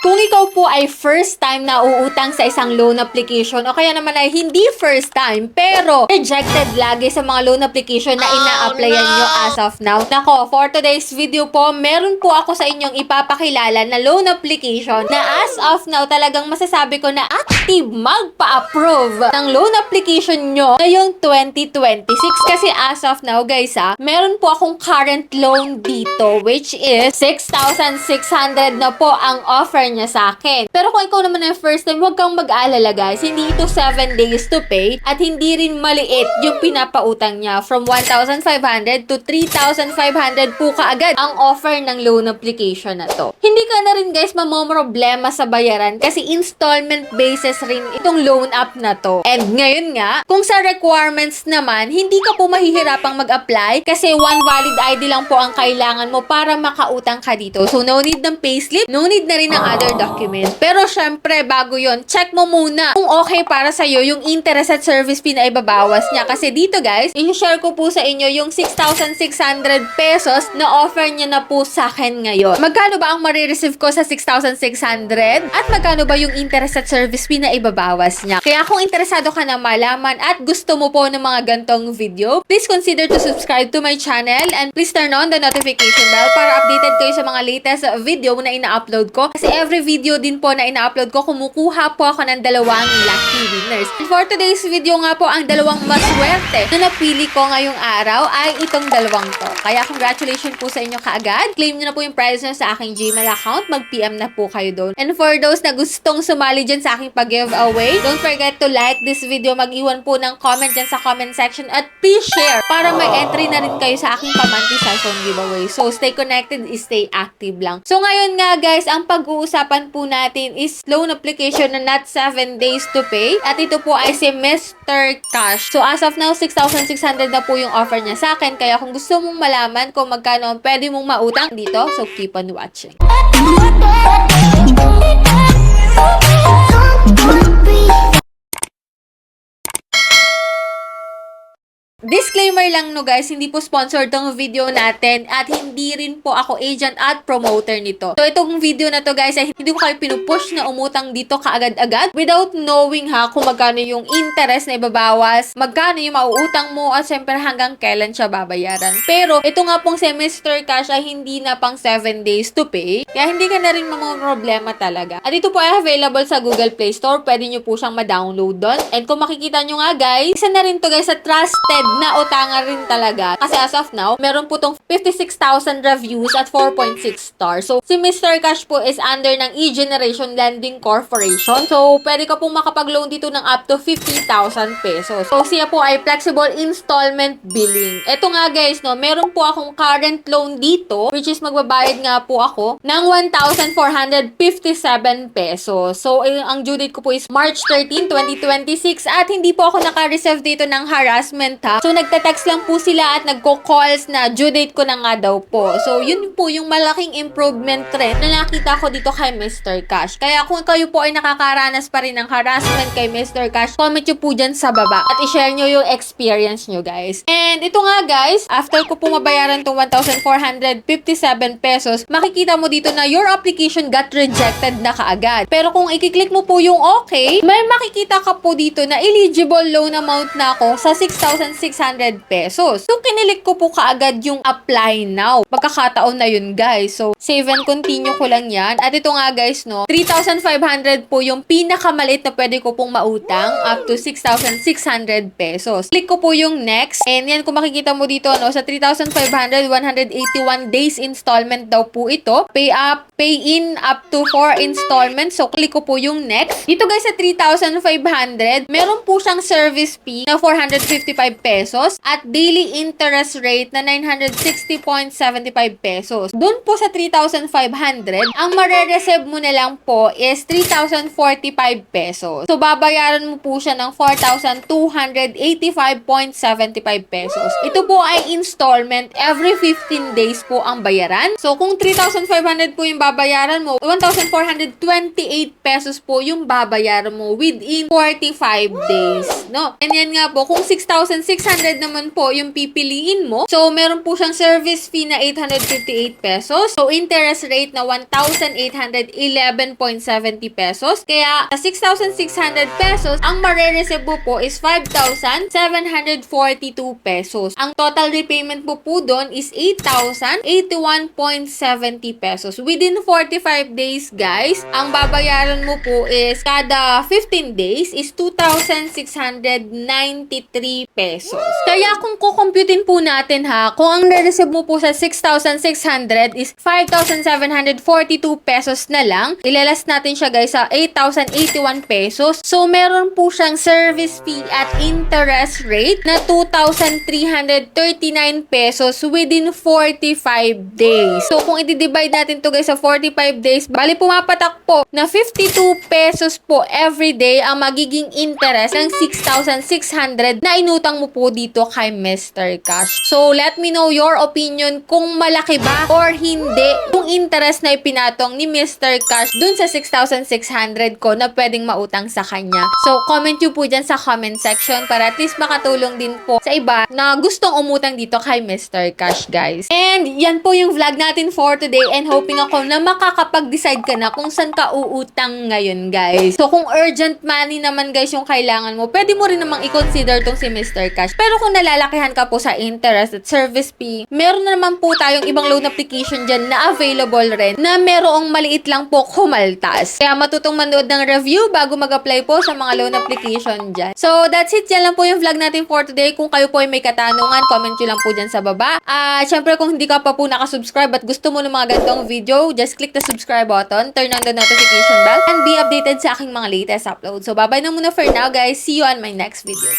Kung ikaw po ay first time na uutang sa isang loan application o kaya naman ay hindi first time pero rejected lagi sa mga loan application na ina-applyan nyo as of now. Nako, for today's video po, meron po ako sa inyong ipapakilala na loan application na as of now talagang masasabi ko na active magpa-approve ng loan application nyo ngayong 2026. Kasi as of now guys meron po akong current loan dito which is 6,600 na po ang offer niya sa akin. Pero kung ikaw naman ay first time, huwag kang mag-aalala guys. Hindi ito 7 days to pay at hindi rin maliit yung pinapautang niya. From 1,500 to 3,500 po kaagad ang offer ng loan application na to. Hindi ka na rin guys mamomroblema sa bayaran kasi installment basis rin itong loan app na to. And ngayon nga, kung sa requirements naman, hindi ka po mahihirapang mag-apply kasi one valid ID lang po ang kailangan mo para makautang ka dito. So no need ng payslip, no need na rin ng other documents. Pero syempre, bago yon, check mo muna kung okay para sa'yo yung interest at service fee na ibabawas niya. Kasi dito guys, i-share ko po sa inyo yung 6,600 pesos na offer niya na po sa akin ngayon. Magkano ba ang marireceive ko sa 6,600? At magkano ba yung interest at service fee na ibabawas niya? Kaya kung interesado ka na malaman at gusto mo po ng mga gantong video, please consider to subscribe to my channel and please turn on the notification bell para updated kayo sa mga latest video na ina-upload ko. Kasi every video din po na ina-upload ko, kumukuha po ako ng dalawang lucky winners. And for today's video nga po, ang dalawang maswerte na napili ko ngayong araw ay itong dalawang to. Kaya congratulations po sa inyo kaagad. Claim nyo na po yung prize nyo sa aking Gmail account. Mag-PM na po kayo doon. And for those na gustong sumali dyan sa aking pag-giveaway, don't forget to like this video. Mag-iwan po ng comment dyan sa comment section at please share para may entry na rin kayo sa aking pamanti cellphone giveaway. So stay connected, stay active lang. So ngayon nga guys, ang pag-uusapan po natin is loan application na not 7 days to pay. At ito po ay si Mr. Cash. So as of now, 6,600 na po yung offer niya sa akin. Kaya kung gusto mong malaman kung magkano ang pwede mong mautang dito, so keep on watching. Disclaimer lang no guys, hindi po sponsored tong video natin at hindi rin po ako agent at promoter nito. So itong video na to guys ay hindi ko kayo pinupush na umutang dito kaagad-agad without knowing kung magkano yung interest na ibabawas, magkano yung mauutang mo at syempre hanggang kailan siya babayaran. Pero ito nga pong si Mr. Cash ay hindi na pang 7 days to pay, kaya hindi ka na rin problema talaga. At ito po ay available sa Google Play Store, pwede nyo po siyang ma-download doon. And kung makikita nyo nga guys, isa na rin to guys sa trusted na utangan rin talaga. Kasi as of now, meron po tong 56,000 reviews at 4.6 stars. So, si Mr. Cash po is under ng E-Generation Lending Corporation. So, pwede ka pong makapag-loan dito ng up to 50,000 pesos. So, siya po ay flexible installment billing. Ito nga guys, no, meron po akong current loan dito, which is magbabayad nga po ako ng 1,457 pesos. So, ang due date ko po is March 13, 2026 at hindi po ako naka-receive dito ng harassment So, nagta-text lang po sila at nagko-calls na due date ko na nga daw po. So, yun po yung malaking improvement trend na nakita ko dito kay Mr. Cash. Kaya kung kayo po ay nakakaranas pa rin ng harassment kay Mr. Cash, comment nyo po dyan sa baba at i-share nyo yung experience nyo guys. And ito nga guys, after ko po mabayaran itong 1,457 pesos, makikita mo dito na your application got rejected na kaagad. Pero kung i-click mo po yung okay, may makikita ka po dito na eligible loan amount na ako sa 6,600 pesos. So, kinilik ko po kaagad yung apply now. Pagkakataon na yun, guys. So, save and continue ko lang yan. At ito nga, guys, no, 3,500 po yung pinakamaliit na pwede ko pong mautang up to 6,600 pesos. Click ko po yung next. And yan, kung makikita mo dito, no, sa 3,500, 181 days installment daw po ito. Pay in up to 4 installments. So, click ko po yung next. Dito, guys, sa 3,500, meron po siyang service fee na 455 pesos at daily interest rate na 960.75 pesos. Doon po sa 3,500, ang mare-receive mo na lang po is 3,045 pesos. So, babayaran mo po siya ng 4,285.75 pesos. Ito po ay installment. Every 15 days po ang bayaran. So, kung 3,500 po yung babayaran mo, 1,428 pesos po yung babayaran mo within 45 days. No? And yan nga po, kung 6,600 naman yan po yung pipiliin mo. So, meron po siyang service fee na 858 pesos. So, interest rate na 1,811.70 pesos. Kaya, sa 6,600 pesos, ang mare-receive mo po is 5,742 pesos. Ang total repayment mo po doon is 8,081.70 pesos. Within 45 days, guys, ang babayaran mo po is kada 15 days is 2,693 pesos. Kaya kung kukumputin po natin ha, kung ang re-receive mo po sa 6,600 is 5,742 pesos na lang, ilalas natin siya guys sa 8,081 pesos. So, meron po siyang service fee at interest rate na 2,339 pesos within 45 days. So, kung i-divide natin to guys sa 45 days, bali pumapatak po na 52 pesos po every day ang magiging interest ng 6,600 na inutang mo po dito kay Mr. Cash. So, let me know your opinion kung malaki ba or hindi yung interest na ipinatong ni Mr. Cash dun sa 6,600 ko na pwedeng mautang sa kanya. So, comment nyo po dyan sa comment section para at least makatulong din po sa iba na gustong umutang dito kay Mr. Cash, guys. And yan po yung vlog natin for today and hoping ako na makakapag-decide ka na kung saan ka uutang ngayon, guys. So, kung urgent money naman, guys, yung kailangan mo, pwede mo rin namang i-consider tong si Mr. Cash. Pero kung nalalakihan ka po sa interest at service fee, meron na naman po tayong ibang loan application dyan na available rin na merong maliit lang po kumaltas. Kaya matutong manood ng review bago mag-apply po sa mga loan application dyan. So, that's it. Yan lang po yung vlog natin for today. Kung kayo po ay may katanungan, comment nyo lang po dyan sa baba. Syempre, kung hindi ka pa po nakasubscribe at gusto mo ng mga ganitong video, just click the subscribe button, turn on the notification bell, and be updated sa aking mga latest upload. So, bye-bye na muna for now, guys. See you on my next video.